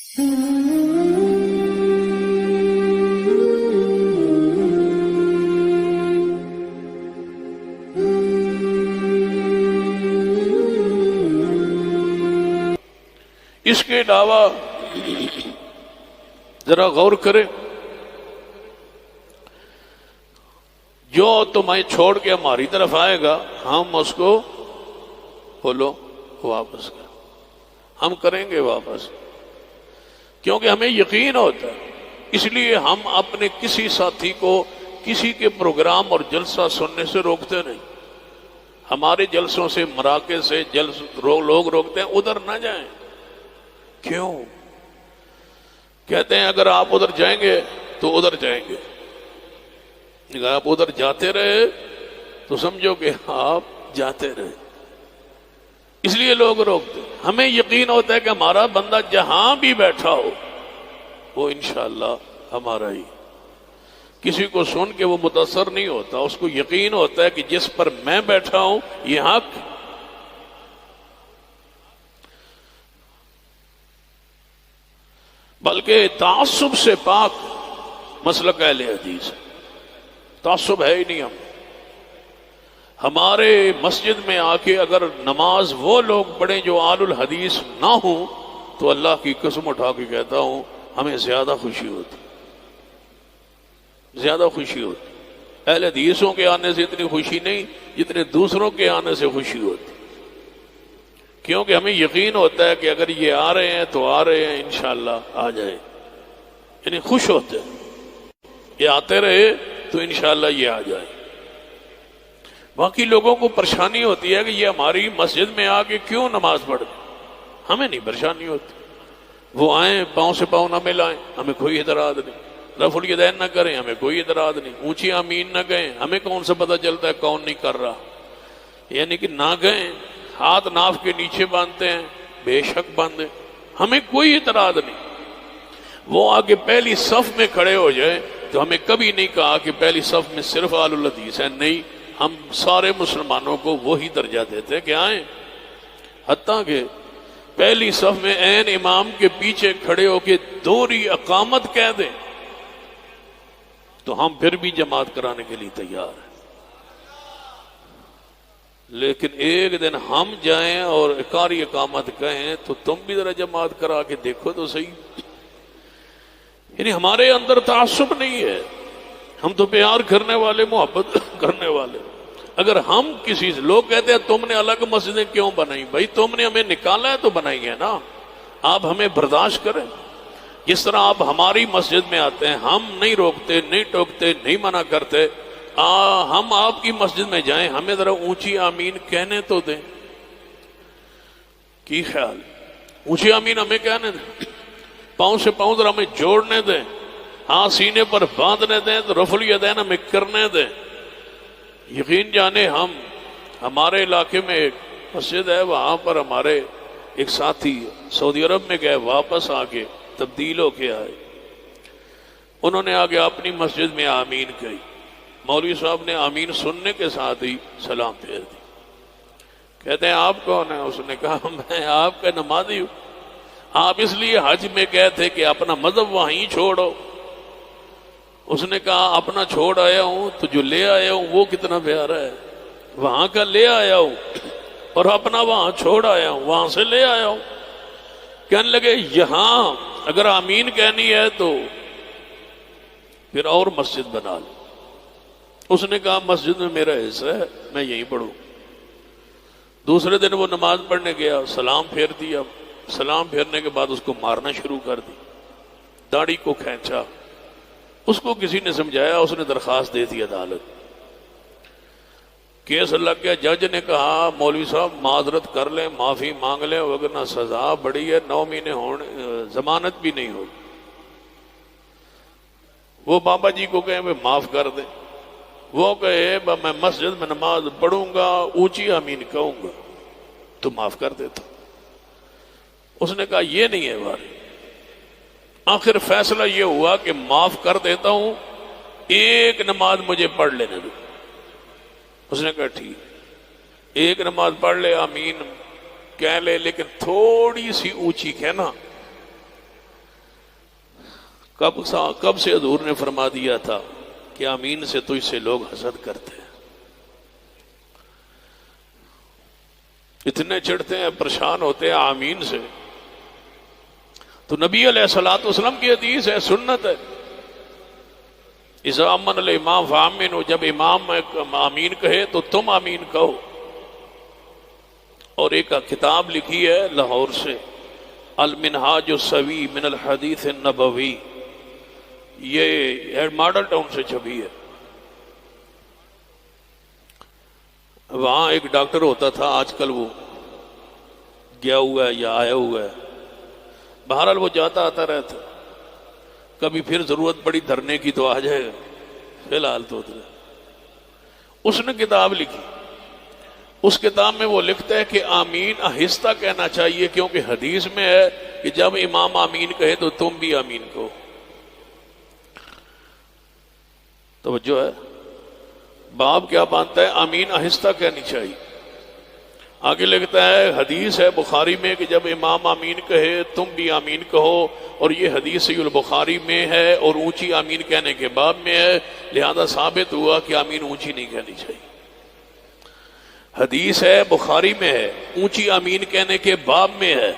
اس کے علاوہ ذرا غور کریں، جو تمہیں چھوڑ کے ہماری طرف آئے گا ہم اس کو بولو واپس کر، ہم کریں گے واپس، کیونکہ ہمیں یقین ہوتا ہے۔ اس لیے ہم اپنے کسی ساتھی کو کسی کے پروگرام اور جلسہ سننے سے روکتے نہیں۔ ہمارے جلسوں سے، مراکز سے لوگ روکتے ہیں ادھر نہ جائیں۔ کیوں؟ کہتے ہیں اگر آپ ادھر جائیں گے تو ادھر جائیں گے، اگر آپ ادھر جاتے رہے تو سمجھو کہ آپ جاتے رہے، اس لیے لوگ روکتے۔ ہمیں یقین ہوتا ہے کہ ہمارا بندہ جہاں بھی بیٹھا ہو وہ انشاءاللہ ہمارا ہی۔ کسی کو سن کے وہ متاثر نہیں ہوتا، اس کو یقین ہوتا ہے کہ جس پر میں بیٹھا ہوں یہ حق۔ بلکہ تعصب سے پاک مسلک اہل حدیث، تعصب ہے ہی نہیں۔ ہمارے مسجد میں آ کے اگر نماز وہ لوگ پڑھیں جو آل الحدیث نہ ہوں تو اللہ کی قسم اٹھا کے کہتا ہوں ہمیں زیادہ خوشی ہوتی، زیادہ خوشی ہوتی۔ اہل حدیثوں کے آنے سے اتنی خوشی نہیں جتنے دوسروں کے آنے سے خوشی ہوتی، کیونکہ ہمیں یقین ہوتا ہے کہ اگر یہ آ رہے ہیں تو آ رہے ہیں، انشاءاللہ آ جائے، یعنی خوش ہوتے ہیں یہ آتے رہے تو انشاءاللہ یہ آ جائے۔ باقی لوگوں کو پریشانی ہوتی ہے کہ یہ ہماری مسجد میں آ کے کیوں نماز پڑھتے، ہمیں نہیں پریشانی ہوتی۔ وہ آئیں پاؤں سے پاؤں نہ ملائیں، ہمیں کوئی اعتراض نہیں، رفع الیدین نہ کریں، ہمیں کوئی اعتراض نہیں، اونچی آمین نہ گئیں، ہمیں کون سا پتہ چلتا ہے کون نہیں کر رہا، یعنی کہ نہ گئیں، ہاتھ ناف کے نیچے باندھتے ہیں، بے شک باندھیں، ہمیں کوئی اعتراض نہیں۔ وہ آگے پہلی صف میں کھڑے ہو جائیں تو ہمیں کبھی نہیں کہا کہ پہلی صف میں صرف آل الحدیث ہے، نہیں، ہم سارے مسلمانوں کو وہی درجہ دیتے کہ آئیں، حتیٰ کہ پہلی صف میں عین امام کے پیچھے کھڑے ہو کے دوہری اقامت کہہ دیں تو ہم پھر بھی جماعت کرانے کے لیے تیار ہیں۔ لیکن ایک دن ہم جائیں اور اقاری اقامت کہیں تو تم بھی ذرا جماعت کرا کے دیکھو تو صحیح۔ یعنی ہمارے اندر تعصب نہیں ہے، ہم تو پیار کرنے والے، محبت کرنے والے۔ اگر ہم کسی سے، لوگ کہتے ہیں تم نے الگ مسجدیں کیوں بنائی، بھائی تم نے ہمیں نکالا ہے تو بنائی ہے نا، آپ ہمیں برداشت کریں۔ جس طرح آپ ہماری مسجد میں آتے ہیں، ہم نہیں روکتے، نہیں ٹوکتے، نہیں منع کرتے، ہم آپ کی مسجد میں جائیں، ہمیں ذرا اونچی آمین کہنے تو دیں۔ کی خیال؟ اونچی آمین ہمیں کہنے دیں، پاؤں سے پاؤں ذرا ہمیں جوڑنے دیں، ہاں سینے پر باندھنے دیں، تو رفع الیدین ہمیں کرنے دیں۔ یقین جانے ہمارے علاقے میں ایک مسجد ہے، وہاں پر ہمارے ایک ساتھی سعودی عرب میں گئے، واپس آ کے تبدیل ہو کے آئے، انہوں نے آگے اپنی مسجد میں آمین کہی، مولوی صاحب نے آمین سننے کے ساتھ ہی سلام پھیر دی۔ کہتے ہیں آپ کون ہیں؟ اس نے کہا میں آپ کا نمازی ہوں، آپ اس لیے حج میں گئے تھے کہ اپنا مذہب وہیں چھوڑو۔ اس نے کہا اپنا چھوڑ آیا ہوں تو جو لے آیا ہوں وہ کتنا پیارا ہے، وہاں کا لے آیا ہوں اور اپنا وہاں چھوڑ آیا ہوں، وہاں سے لے آیا ہوں۔ کہنے لگے یہاں اگر آمین کہنی ہے تو پھر اور مسجد بنا لو۔ اس نے کہا مسجد میں میرا حصہ ہے، میں یہیں پڑھوں۔ دوسرے دن وہ نماز پڑھنے گیا، سلام پھیر دیا، سلام پھیرنے کے بعد اس کو مارنا شروع کر دی، داڑھی کو کھینچا۔ اس کو کسی نے سمجھایا، اس نے درخواست دے دی عدالت، کیس لگ گیا۔ جج نے کہا مولوی صاحب معذرت کر لیں، معافی مانگ لیں، وگرنہ سزا بڑی ہے، 9 مہینے ضمانت بھی نہیں ہوگی۔ وہ بابا جی کو کہیں معاف کر دیں، وہ کہے میں مسجد میں نماز پڑھوں گا، اونچی آمین کہوں گا تو معاف کر دیتا۔ اس نے کہا یہ نہیں ہے بات۔ آخر فیصلہ یہ ہوا کہ معاف کر دیتا ہوں، ایک نماز مجھے پڑھ لینے دو۔ اس نے کہا ٹھیک، ایک نماز پڑھ لے، آمین کہہ لے، لیکن تھوڑی سی اونچی کہنا۔ کب سے حضور نے فرما دیا تھا کہ آمین سے تجھ سے لوگ حسد کرتے ہیں، اتنے چڑھتے ہیں، پریشان ہوتے ہیں آمین سے. تو نبی علیہ الصلوۃ والسلام کی حدیث ہے، سنت ہے، اذا امن الامام فامنوا، جب امام آمین کہے تو تم آمین کہو. اور ایک کتاب لکھی ہے لاہور سے، المنہاج السوی من الحدیث النبوی، یہ ماڈل ٹاؤن سے چھپی ہے. وہاں ایک ڈاکٹر ہوتا تھا، آج کل وہ گیا ہوا ہے یا آیا ہوا ہے، بہرحال وہ جاتا آتا رہتا، کبھی پھر ضرورت پڑی دھرنے کی تو آ جائے گا، فی الحال تو ادھر. اس نے کتاب لکھی، اس کتاب میں وہ لکھتا ہے کہ آمین آہستہ کہنا چاہیے، کیونکہ حدیث میں ہے کہ جب امام آمین کہے تو تم بھی آمین کہو. توجہ ہے، باب کیا مانتا ہے؟ آمین آہستہ کہنی چاہیے. آگے لکھتا ہے حدیث ہے بخاری میں کہ جب امام آمین کہے تم بھی آمین کہو، اور یہ حدیث صحیح البخاری میں ہے اور اونچی آمین کہنے کے باب میں ہے، لہذا ثابت ہوا کہ آمین اونچی نہیں کہنی چاہیے. حدیث ہے بخاری میں ہے، اونچی آمین کہنے کے باب میں ہے،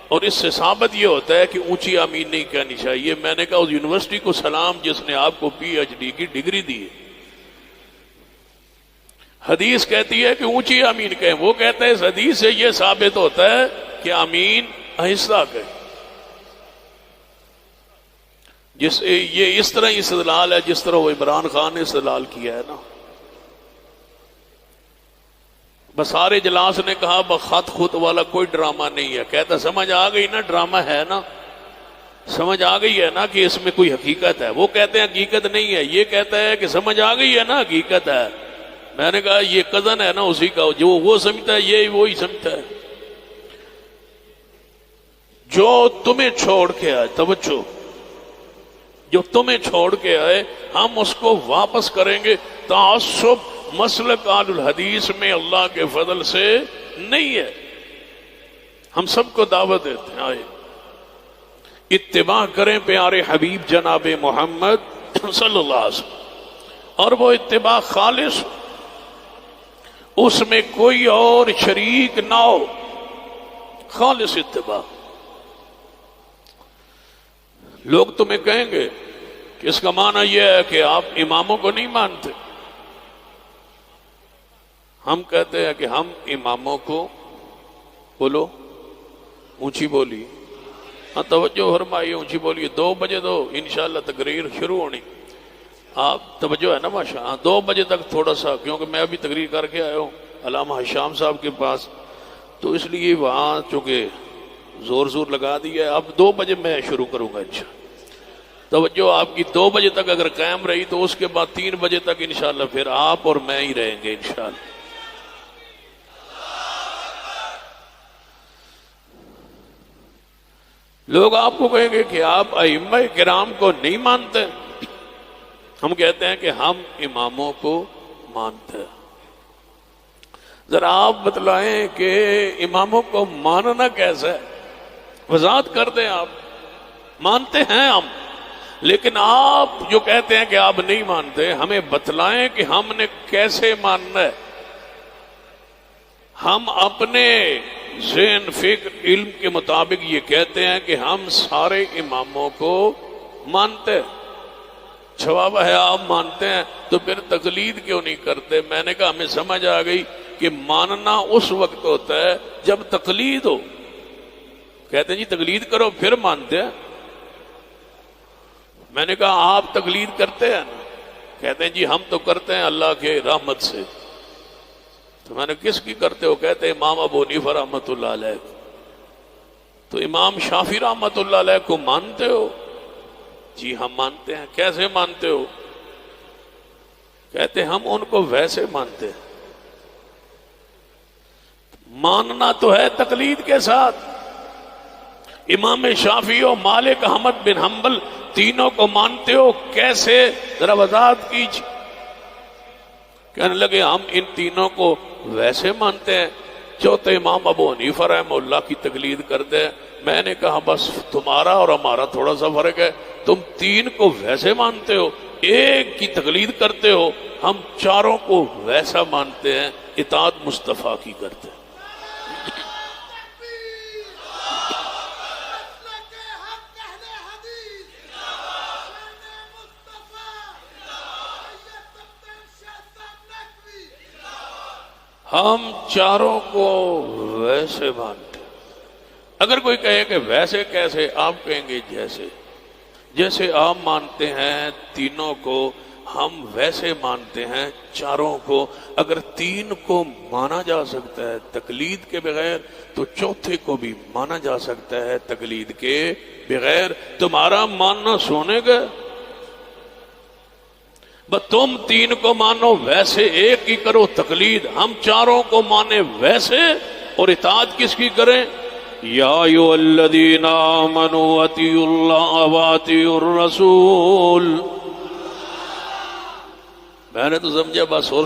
اور اس سے ثابت یہ ہوتا ہے کہ اونچی آمین نہیں کہنی چاہیے. میں نے کہا اس یونیورسٹی کو سلام جس نے آپ کو پی ایچ ڈی کی ڈگری دی ہے. حدیث کہتی ہے کہ اونچی آمین کہیں، وہ کہتا ہے اس حدیث سے یہ ثابت ہوتا ہے کہ آمین آہستہ کہیں. یہ اس طرح استدلال ہے جس طرح وہ عمران خان نے استدلال کیا ہے نا. بسار اجلاس نے کہا بخط خط والا کوئی ڈرامہ نہیں ہے. کہتا سمجھ آ گئی نا، ڈرامہ ہے نا، سمجھ آ گئی ہے نا کہ اس میں کوئی حقیقت ہے. وہ کہتے ہیں حقیقت نہیں ہے، یہ کہتا ہے کہ سمجھ آ گئی ہے نا حقیقت ہے. میں نے کہا یہ کزن ہے نا اسی کا، جو وہ سمجھتا ہے یہ وہی سمجھتا ہے. جو تمہیں چھوڑ کے آئے، توجہ، جو تمہیں چھوڑ کے آئے ہم اس کو واپس کریں گے. تعصب مسلک اہل الحدیث میں اللہ کے فضل سے نہیں ہے. ہم سب کو دعوت دیتے ہیں آئے اتباع کریں پیارے حبیب جناب محمد صلی اللہ علیہ وسلم، اور وہ اتباع خالص، اس میں کوئی اور شریک نہ ہو، خالص اتباع. لوگ تمہیں کہیں گے کہ اس کا معنی یہ ہے کہ آپ اماموں کو نہیں مانتے. ہم کہتے ہیں کہ ہم اماموں کو، بولو اونچی بولی، ہاں توجہ فرمائیے، اونچی بولیے. 2 بجے تو انشاءاللہ تقریر شروع ہونی. آپ توجہ ہے نا ماشاء اللہ. 2 بجے تک تھوڑا سا، کیونکہ میں ابھی تقریر کر کے آیا ہوں علامہ ہشام صاحب کے پاس، تو اس لیے وہاں چونکہ زور لگا دیا ہے. اب 2 بجے میں شروع کروں گا انشاءاللہ. توجہ آپ کی 2 بجے تک اگر قائم رہی تو اس کے بعد 3 بجے تک انشاءاللہ پھر آپ اور میں ہی رہیں گے انشاءاللہ. لوگ آپ کو کہیں گے کہ آپ ائمہ کرام کو نہیں مانتے. ہم کہتے ہیں کہ ہم اماموں کو مانتے ہیں. ذرا آپ بتلائیں کہ اماموں کو ماننا کیسا ہے، وضاحت کر دیں. آپ مانتے ہیں ہم، لیکن آپ جو کہتے ہیں کہ آپ نہیں مانتے، ہمیں بتلائیں کہ ہم نے کیسے ماننا ہے. ہم اپنے ذہن فکر علم کے مطابق یہ کہتے ہیں کہ ہم سارے اماموں کو مانتے ہیں. جواب ہے آپ مانتے ہیں تو پھر تقلید کیوں نہیں کرتے؟ میں نے کہا ہمیں سمجھ آ گئی کہ ماننا اس وقت ہوتا ہے جب تقلید ہو. کہتے ہیں جی تقلید کرو پھر مانتے ہیں. میں نے کہا آپ تقلید کرتے ہیں نا؟ کہتے ہیں جی ہم تو کرتے ہیں اللہ کے رحمت سے. تو میں نے کس کی کرتے ہو؟ کہتے ہیں امام ابو حنیفہ رحمت اللہ علیہ. تو امام شافعی رحمت اللہ علیہ کو مانتے ہو؟ جی ہم مانتے ہیں. کیسے مانتے ہو؟ کہتے ہیں ہم ان کو ویسے مانتے ہیں. ماننا تو ہے تقلید کے ساتھ. امام شافعی و مالک احمد بن حنبل تینوں کو مانتے ہو؟ کیسے؟ ذرا وضاحت کیجیے. کہنے لگے ہم ان تینوں کو ویسے مانتے ہیں. چوتھے امام ابو حنیفہ رحمہ اللہ کی تقلید کرتے ہیں. میں نے کہا بس تمہارا اور ہمارا تھوڑا سا فرق ہے. تم تین کو ویسے مانتے ہو، ایک کی تقلید کرتے ہو، ہم چاروں کو ویسا مانتے ہیں، اطاعت مصطفیٰ کی کرتے ہیں۔ ہم چاروں کو ویسے مانتے ہیں۔ اگر کوئی کہے کہ ویسے کیسے، آپ کہیں گے جیسے آپ مانتے ہیں تینوں کو، ہم ویسے مانتے ہیں چاروں کو۔ اگر تین کو مانا جا سکتا ہے تقلید کے بغیر تو چوتھے کو بھی مانا جا سکتا ہے تقلید کے بغیر۔ تمہارا ماننا سونے کا، بس تم تین کو مانو ویسے، ایک ہی کرو تقلید، ہم چاروں کو مانے ویسے اور اطاعت کس کی کریں؟ یا ایھا الذین آمنوا اطیعوا اللہ واطیعوا الرسول۔ میں نے تو سمجھا بس اور